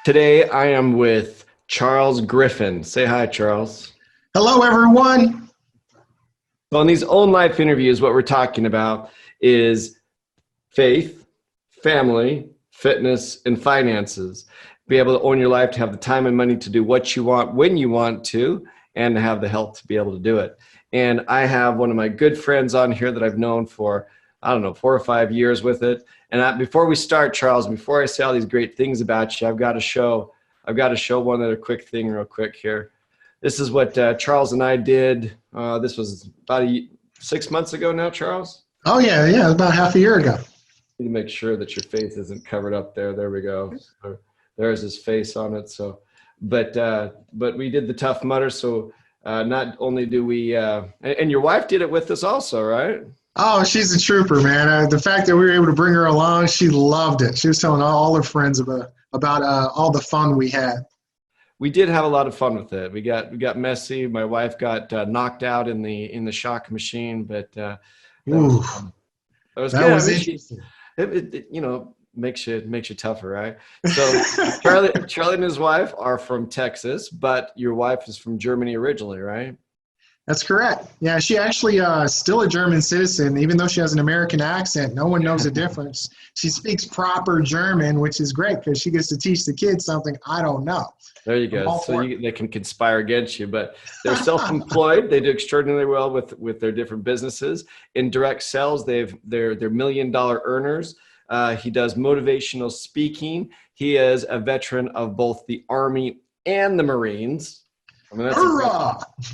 Today I am with Charles Griffin. Say hi, Charles. Hello, everyone. So, in these own life interviews, what we're talking about is faith, family, fitness, and finances. Be able to own your life, to have the time and money to do what you want when you want to, and to have the health to be able to do it. And I have one of my good friends on here that I've known for, I don't know, 4 or 5 years with it. And before we start, Charles, before I say all these great things about you, I've got to show one other quick thing real quick here. This is what Charles and I did. This was about 6 months ago now, Charles. Oh, yeah, about half a year ago. Need to make sure that your face isn't covered up there. There we go. So there's his face on it. So, but we did the Tough Mudder. So not only do we, and your wife did it with us also, right? Oh, she's a trooper, man. The fact that we were able to bring her along, she loved it. She was telling all her friends about all the fun we had. We did have a lot of fun with it. We got messy. My wife got knocked out in the shock machine, but that Ooh, was fun. That was that good. was I mean, interesting. makes you tougher, right? So Charlie and his wife are from Texas, but your wife is from Germany originally, right? That's correct. Yeah, she actually still a German citizen, even though she has an American accent. No one knows the difference. She speaks proper German, which is great because she gets to teach the kids something I don't know. There you go. So they can conspire against you, but they're self-employed. They do extraordinarily well with their different businesses. In direct sales, they're $1 million earners. He does motivational speaking. He is a veteran of both the Army and the Marines. I mean, that's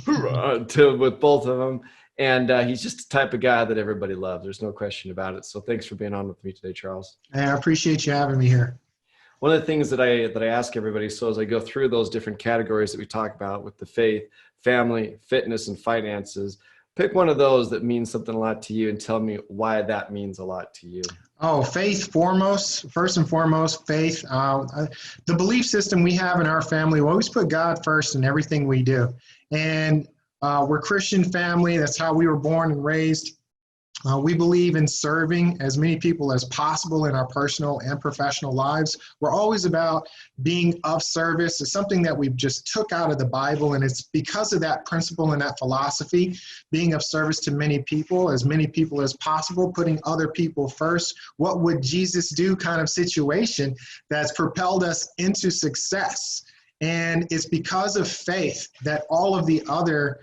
hoorah with both of them. And he's just the type of guy that everybody loves. There's no question about it. So thanks for being on with me today, Charles. I appreciate you having me here. One of the things that I ask everybody, so as I go through those different categories that we talk about with the faith, family, fitness, and finances, pick one of those that means something a lot to you and tell me why that means a lot to you. Oh, faith foremost, first and foremost, faith. The belief system we have in our family, we always put God first in everything we do. And we're a Christian family. That's how we were born and raised. We believe in serving as many people as possible in our personal and professional lives. We're always about being of service. It's something that we just took out of the Bible, and it's because of that principle and that philosophy, being of service to many people as possible, putting other people first. What would Jesus do kind of situation that's propelled us into success. And it's because of faith that all of the other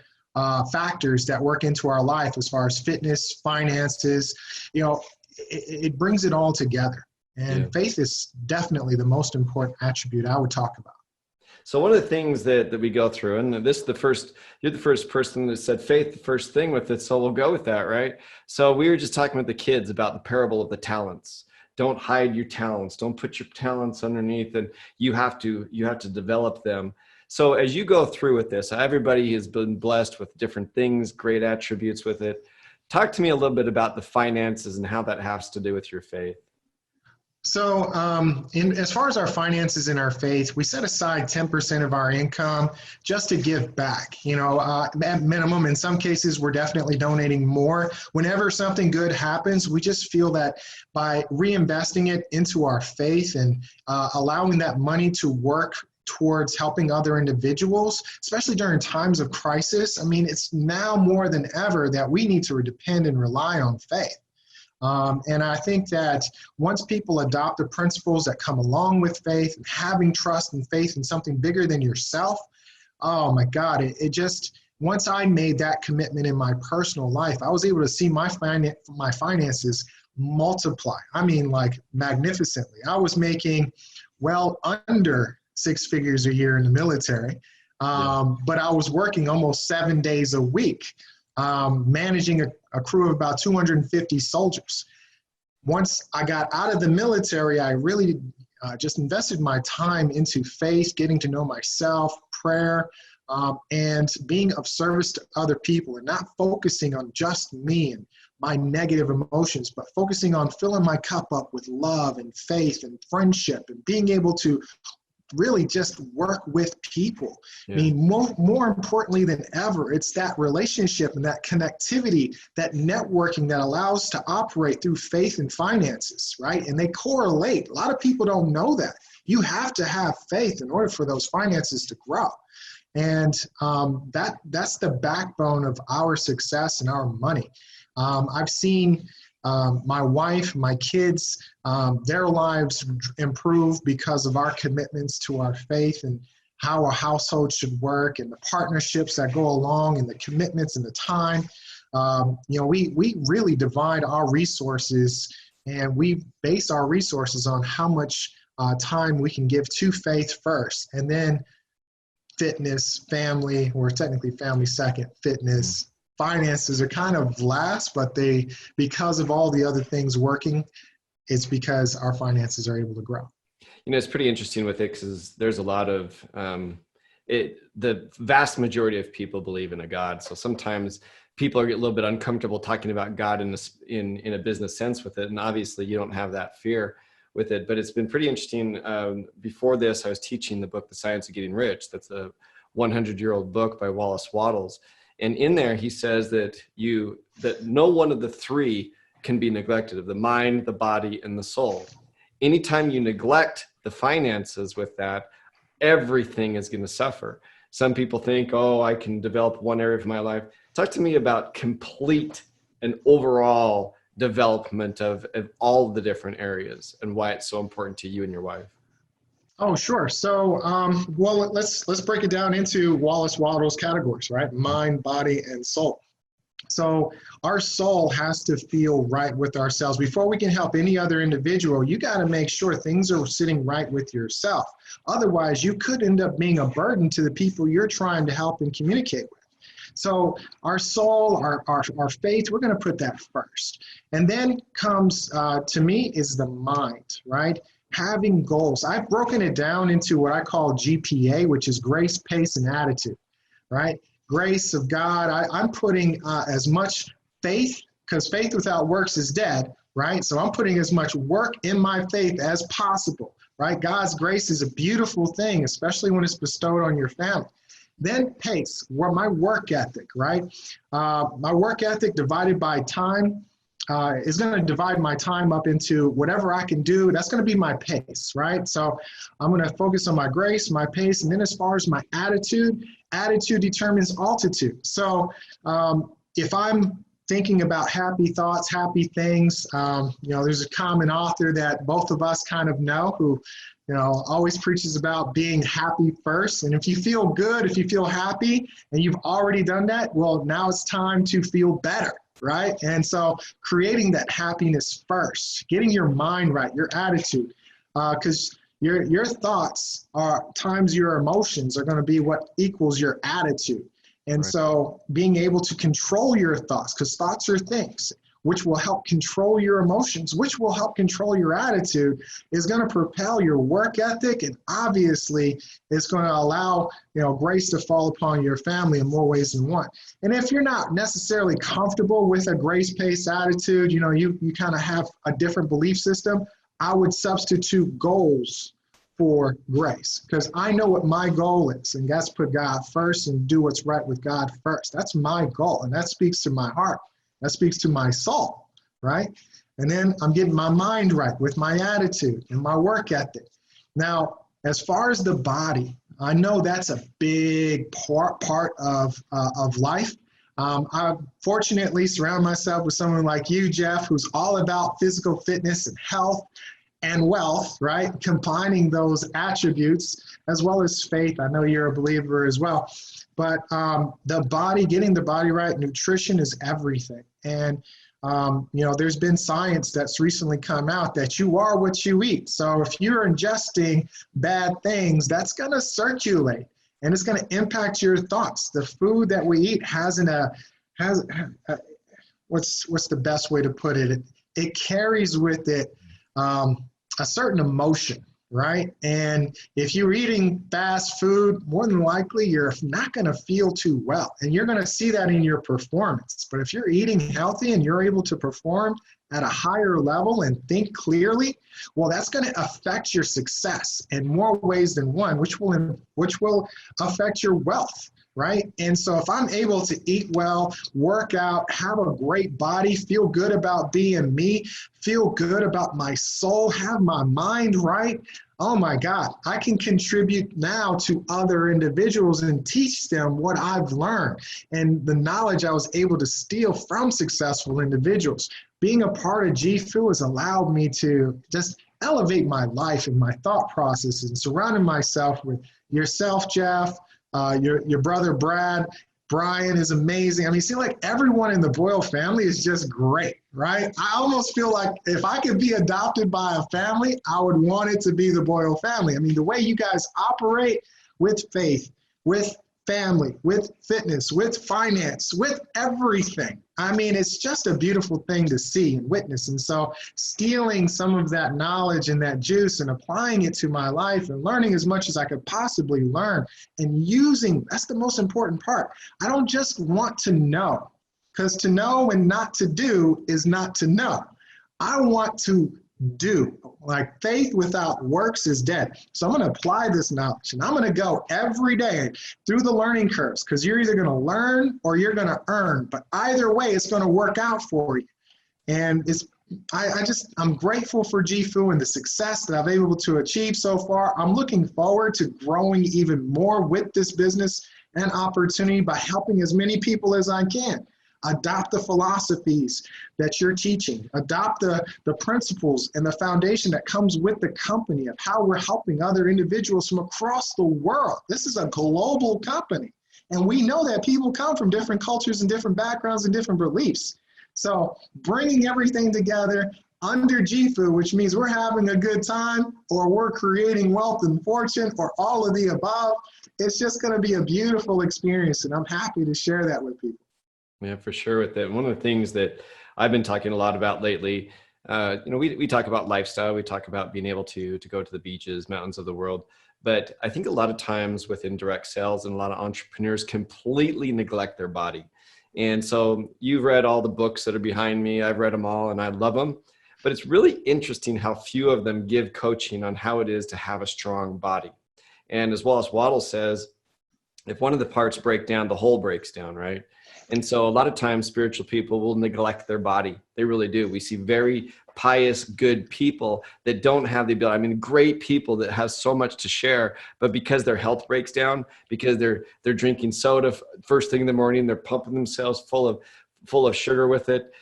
factors that work into our life as far as fitness, finances, it brings it all together. And faith is definitely the most important attribute I would talk about. So one of the things that we go through, and you're the first person that said faith, the first thing with it. So we'll go with that, right? So we were just talking with the kids about the parable of the talents. Don't hide your talents. Don't put your talents underneath, and you have to develop them. So as you go through with this, everybody has been blessed with different things, great attributes with it. Talk to me a little bit about the finances and how that has to do with your faith. So as far as our finances and our faith, we set aside 10% of our income just to give back. At minimum, in some cases, we're definitely donating more. Whenever something good happens, we just feel that by reinvesting it into our faith and allowing that money to work towards helping other individuals, especially during times of crisis. I mean, it's now more than ever that we need to depend and rely on faith. And I think that once people adopt the principles that come along with faith, having trust and faith in something bigger than yourself, oh my God, it just, once I made that commitment in my personal life, I was able to see my finances multiply. I mean, like magnificently. I was making well under 6 figures a year in the military. But I was working almost 7 days a week, managing a crew of about 250 soldiers. Once I got out of the military, I really just invested my time into faith, getting to know myself, prayer, and being of service to other people and not focusing on just me and my negative emotions, but focusing on filling my cup up with love and faith and friendship and being able to really just work with people. I mean, more importantly than ever, it's that relationship and that connectivity, that networking that allows us to operate through faith and finances, right? And they correlate. A lot of people don't know that. You have to have faith in order for those finances to grow. And that's the backbone of our success and our money. I've seen my wife, my kids, their lives improve because of our commitments to our faith and how a household should work and the partnerships that go along and the commitments and the time. We really divide our resources, and we base our resources on how much time we can give to faith first, and then fitness, family, or technically family second, fitness, finances are kind of last, but because of all the other things working, it's because our finances are able to grow. It's pretty interesting with it because there's a lot of, the vast majority of people believe in a God. So sometimes people are a little bit uncomfortable talking about God in a business sense with it. And obviously you don't have that fear with it, but it's been pretty interesting. Before this, I was teaching the book, The Science of Getting Rich. That's a 100-year-old book by Wallace, Wattles. And in there, he says that no one of the three can be neglected, of the mind, the body, and the soul. Anytime you neglect the finances with that, everything is going to suffer. Some people think, oh, I can develop one area of my life. Talk to me about complete and overall development of all the different areas and why it's so important to you and your wife. Oh, sure. So, well, let's break it down into Wallace Wattles categories, right? Mind, body, and soul. So our soul has to feel right with ourselves. Before we can help any other individual, you got to make sure things are sitting right with yourself. Otherwise, you could end up being a burden to the people you're trying to help and communicate with. So our soul, our faith, we're going to put that first. And then comes, to me, is the mind, right? Having goals. I've broken it down into what I call GPA, which is grace, pace, and attitude, right? Grace of God. I'm putting as much faith, because faith without works is dead, right? So I'm putting as much work in my faith as possible, right? God's grace is a beautiful thing, especially when it's bestowed on your family. Then pace, my work ethic, right? My work ethic divided by time is going to divide my time up into whatever I can do. That's going to be my pace, right? So I'm going to focus on my grace, my pace, and then as far as my attitude determines altitude. So if I'm thinking about happy thoughts, happy things, there's a common author that both of us kind of know who, always preaches about being happy first. And if you feel good, if you feel happy, and you've already done that, well, now it's time to feel better, right? And so creating that happiness first, getting your mind right, your attitude, because your thoughts times your emotions are going to be what equals your attitude. And right. So being able to control your thoughts, because thoughts are things, which will help control your emotions, which will help control your attitude, is going to propel your work ethic, and obviously it's going to allow grace to fall upon your family in more ways than one. And if you're not necessarily comfortable with a grace-paced attitude, you kind of have a different belief system, I would substitute goals for grace, because I know what my goal is, and that's put God first and do what's right with God first. That's my goal, and that speaks to my heart. That speaks to my soul, right? And then I'm getting my mind right with my attitude and my work ethic. Now, as far as the body, I know that's a big part of life. I fortunately surround myself with someone like you, Jeff, who's all about physical fitness and health and wealth, right? Combining those attributes as well as faith. I know you're a believer as well. But the body, getting the body right, nutrition is everything. And, there's been science that's recently come out that you are what you eat. So if you're ingesting bad things, that's going to circulate and it's going to impact your thoughts. The food that we eat what's the best way to put it? It carries with it a certain emotion, right? And if you're eating fast food, more than likely you're not going to feel too well. And you're going to see that in your performance. But if you're eating healthy and you're able to perform at a higher level and think clearly, well, that's going to affect your success in more ways than one, which will affect your wealth. Right? And so if I'm able to eat well, work out, have a great body, feel good about being me, feel good about my soul, have my mind right, oh my God, I can contribute now to other individuals and teach them what I've learned and the knowledge I was able to steal from successful individuals. Being a part of GFU has allowed me to just elevate my life and my thought processes, and surrounding myself with yourself, Jeff, your brother, Brad. Brian is amazing. I mean, it seems like everyone in the Boyle family is just great, right? I almost feel like if I could be adopted by a family, I would want it to be the Boyle family. I mean, the way you guys operate with faith, with family, with fitness, with finance, with everything. I mean, it's just a beautiful thing to see and witness. And so stealing some of that knowledge and that juice and applying it to my life and learning as much as I could possibly learn and using, that's the most important part. I don't just want to know, because to know and not to do is not to know. I want to do. Like faith without works is dead. So I'm going to apply this knowledge, and I'm going to go every day through the learning curves, because you're either going to learn or you're going to earn, but either way it's going to work out for you. And I'm grateful for GFU and the success that I've been able to achieve so far. I'm looking forward to growing even more with this business and opportunity by helping as many people as I can. Adopt the philosophies that you're teaching. Adopt the principles and the foundation that comes with the company of how we're helping other individuals from across the world. This is a global company. And we know that people come from different cultures and different backgrounds and different beliefs. So bringing everything together under GFU, which means we're having a good time or we're creating wealth and fortune or all of the above, it's just going to be a beautiful experience. And I'm happy to share that with people. Yeah, for sure. With that, one of the things that I've been talking a lot about lately, we talk about lifestyle, we talk about being able to go to the beaches, mountains of the world. But I think a lot of times within direct sales and a lot of entrepreneurs completely neglect their body. And so you've read all the books that are behind me. I've read them all and I love them. But it's really interesting how few of them give coaching on how it is to have a strong body. And as Wallace says, if one of the parts break down, the whole breaks down, right? And so a lot of times spiritual people will neglect their body. They really do. We see very pious, good people that don't have the ability. I mean, great people that have so much to share, but because their health breaks down, because they're drinking soda first thing in the morning, they're pumping themselves full of sugar with it.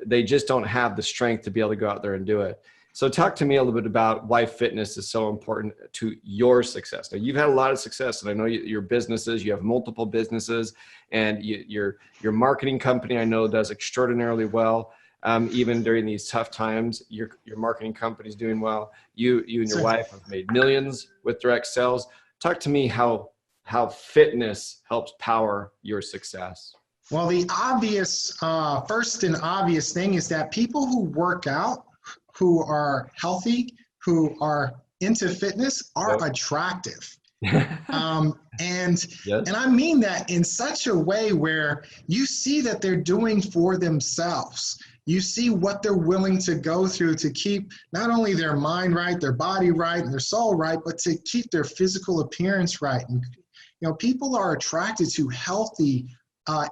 They just don't have the strength to be able to go out there and do it. So talk to me a little bit about why fitness is so important to your success. Now, you've had a lot of success, and I know your businesses, you have multiple businesses, and your marketing company, I know, does extraordinarily well. Even during these tough times, your marketing company is doing well. You and your wife have made millions with direct sales. Talk to me how fitness helps power your success. Well, the first and obvious thing is that people who work out, who are healthy, who are into fitness are attractive. And I mean that in such a way where you see that they're doing for themselves. You see what they're willing to go through to keep not only their mind right, their body right, and their soul right, but to keep their physical appearance right. And people are attracted to healthy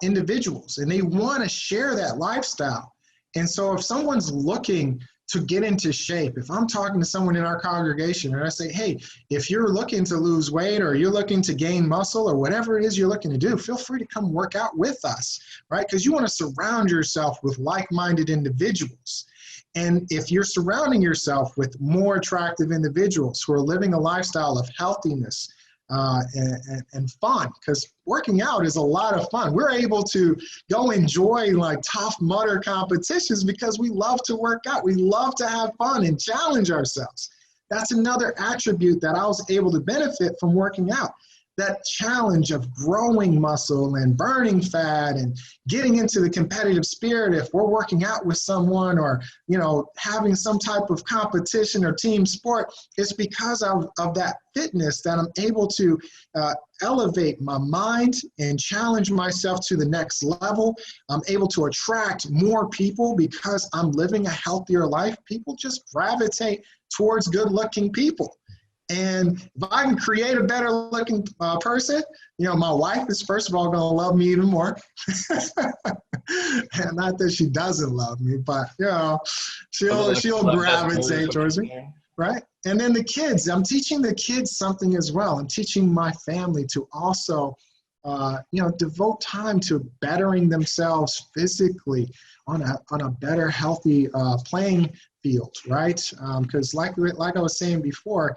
individuals, and they want to share that lifestyle. And so if someone's looking to get into shape, if I'm talking to someone in our congregation and I say, hey, if you're looking to lose weight or you're looking to gain muscle or whatever it is you're looking to do, feel free to come work out with us, right? Because you want to surround yourself with like-minded individuals. And if you're surrounding yourself with more attractive individuals who are living a lifestyle of healthiness, and fun, because working out is a lot of fun. We're able to go enjoy like Tough Mudder competitions because we love to work out. We love to have fun and challenge ourselves. That's another attribute that I was able to benefit from working out. That challenge of growing muscle and burning fat and getting into the competitive spirit if we're working out with someone or, having some type of competition or team sport, it's because of that fitness that I'm able to elevate my mind and challenge myself to the next level. I'm able to attract more people because I'm living a healthier life. People just gravitate towards good-looking people. And if I can create a better looking person, my wife is first of all going to love me even more. And not that she doesn't love me, but she'll gravitate towards me, right? And then the kids, I'm teaching the kids something as well. I'm teaching my family to also, devote time to bettering themselves physically on a better, healthy playing field, right? Because like I was saying before,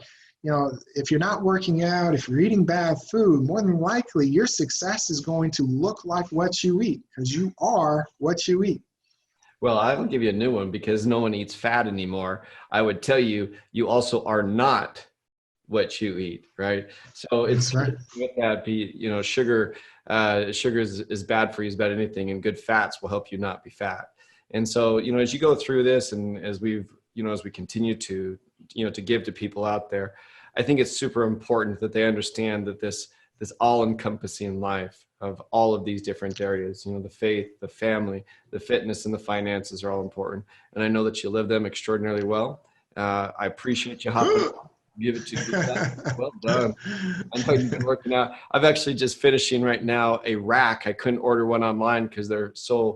if you're not working out, if you're eating bad food, more than likely your success is going to look like what you eat, because you are what you eat. Well, I will give you a new one because no one eats fat anymore. I would tell you, you also are not what you eat, right? So That's it's right. with that, sugar, sugar is bad for you as bad as anything, and good fats will help you not be fat. And so, as you go through this, and as as we continue to, to give to people out there, I think it's super important that they understand that this all-encompassing life of all of these different areas, the faith, the family, the fitness, and the finances are all important. And I know that you live them extraordinarily well. I appreciate you hopping on. Give it to you. Well done. I know you've been working out. I've actually just finishing right now a rack. I couldn't order one online because the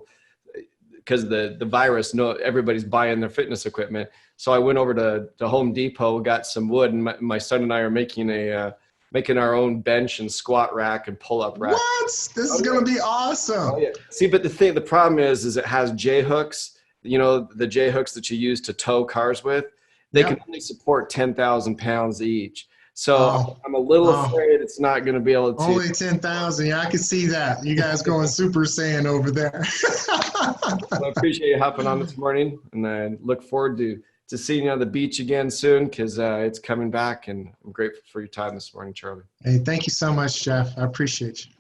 virus, no, everybody's buying their fitness equipment. So I went over to Home Depot, got some wood, and my son and I are making our own bench and squat rack and pull up rack. What? This is going to be awesome. Oh, yeah. See, but the problem is it has J hooks, the J hooks that you use to tow cars with. They can only support 10,000 pounds each. So I'm a little afraid it's not going to be able to. Only 10,000. Yeah, I can see that. You guys going Super Saiyan over there. Well, I appreciate you hopping on this morning, and I look forward to seeing you on the beach again soon, because it's coming back, and I'm grateful for your time this morning, Charlie. Hey, thank you so much, Jeff. I appreciate you.